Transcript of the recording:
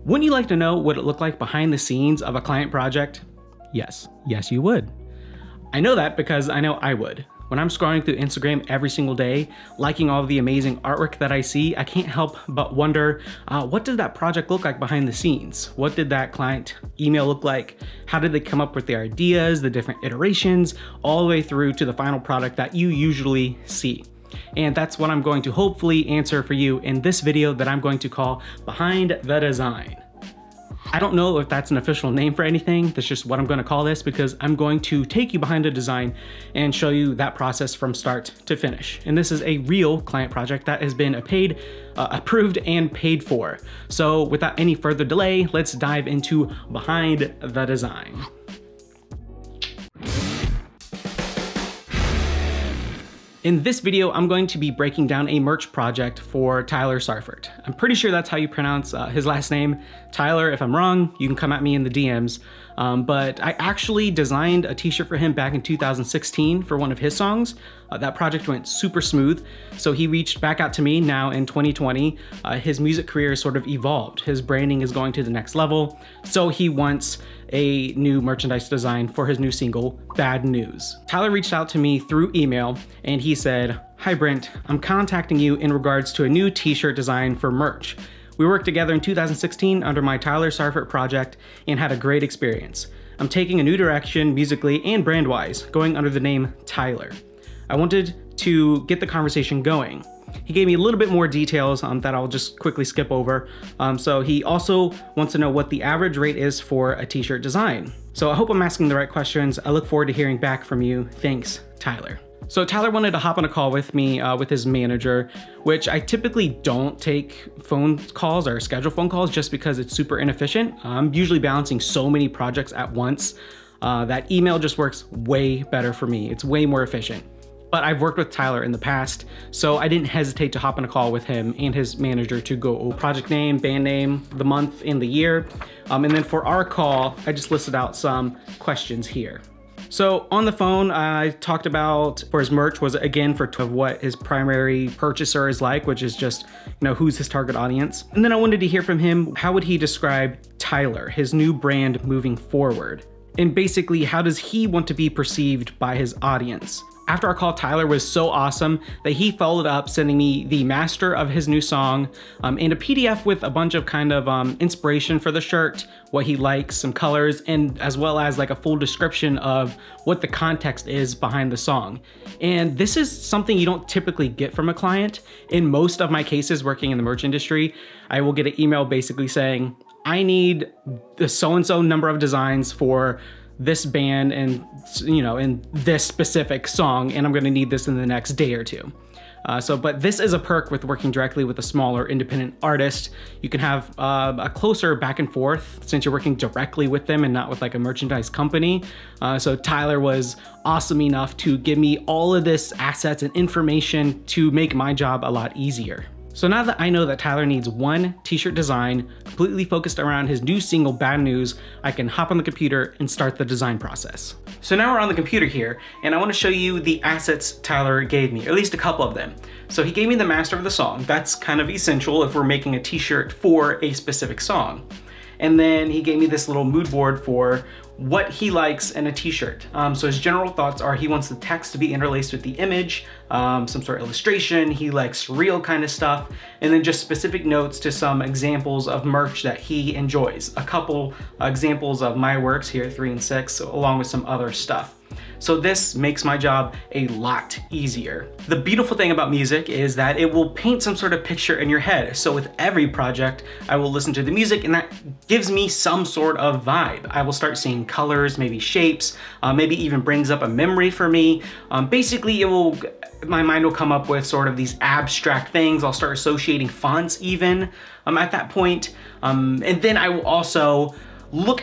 Wouldn't you like to know what it looked like behind the scenes of a client project? Yes, you would. I know that because I know I would. When I'm scrolling through Instagram every single day, liking all of the amazing artwork that I see, I can't help but wonder, what did that project look like behind the scenes? What did that client email look like? How did they come up with their ideas, the different iterations, all the way through to the final product that you usually see? And that's what I'm going to hopefully answer for you in this video that I'm going to call Behind the Design. I don't know if that's an official name for anything. That's just what I'm going to call this, because I'm going to take you behind the design and show you that process from start to finish. And this is a real client project that has been approved and paid for. So without any further delay, let's dive into Behind the Design. In this video, I'm going to be breaking down a merch project for Tyler Sarfert. I'm pretty sure that's how you pronounce his last name. Tyler, if I'm wrong, you can come at me in the DMs. But I actually designed a t-shirt for him back in 2016 for one of his songs. That project went super smooth. So he reached back out to me now in 2020. His music career has sort of evolved. His branding is going to the next level. So he wants a new merchandise design for his new single, Bad News. Tyler reached out to me through email and he said, "Hi Brent, I'm contacting you in regards to a new t-shirt design for merch. We worked together in 2016 under my Tyler Sarfert project and had a great experience. I'm taking a new direction musically and brand-wise, going under the name Tyler. I wanted to get the conversation going." He gave me a little bit more details that I'll just quickly skip over. So he also wants to know what the average rate is for a t-shirt design. So I hope I'm asking the right questions. I look forward to hearing back from you. Thanks, Tyler. So Tyler wanted to hop on a call with me with his manager, which I typically don't take phone calls or schedule phone calls just because it's super inefficient. I'm usually balancing so many projects at once that email just works way better for me. It's way more efficient. But I've worked with Tyler in the past, so I didn't hesitate to hop on a call with him and his manager to go over project name, band name, the month, and the year. And then for our call, I just listed out some questions here. So on the phone, I talked about for his merch was again for what his primary purchaser is like, which is just, who's his target audience. And then I wanted to hear from him, how would he describe Tyler, his new brand moving forward? And basically, how does he want to be perceived by his audience? After our call, Tyler was so awesome that he followed up sending me the master of his new song and a PDF with a bunch of kind of inspiration for the shirt, what he likes, some colors, and as well as like a full description of what the context is behind the song. And this is something you don't typically get from a client. In most of my cases working in the merch industry, I will get an email basically saying, I need the so-and-so number of designs for this band and in this specific song, and I'm gonna need this in the next day or two. But this is a perk with working directly with a smaller independent artist. You can have a closer back and forth since you're working directly with them and not with like a merchandise company. So Tyler was awesome enough to give me all of this assets and information to make my job a lot easier. So now that I know that Tyler needs one t-shirt design completely focused around his new single, Bad News, I can hop on the computer and start the design process. So now we're on the computer here, and I want to show you the assets Tyler gave me, or at least a couple of them. So he gave me the master of the song. That's kind of essential if we're making a t-shirt for a specific song. And then he gave me this little mood board for what he likes in a t-shirt. So his general thoughts are he wants the text to be interlaced with the image, some sort of illustration, he likes real kind of stuff, and then just specific notes to some examples of merch that he enjoys. A couple examples of my works here, 3 and 6, along with some other stuff. So this makes my job a lot easier. The beautiful thing about music is that it will paint some sort of picture in your head. So with every project, I will listen to the music and that gives me some sort of vibe. I will start seeing colors, maybe shapes, maybe even brings up a memory for me. Basically, my mind will come up with sort of these abstract things. I'll start associating fonts even at that point. And then I will also look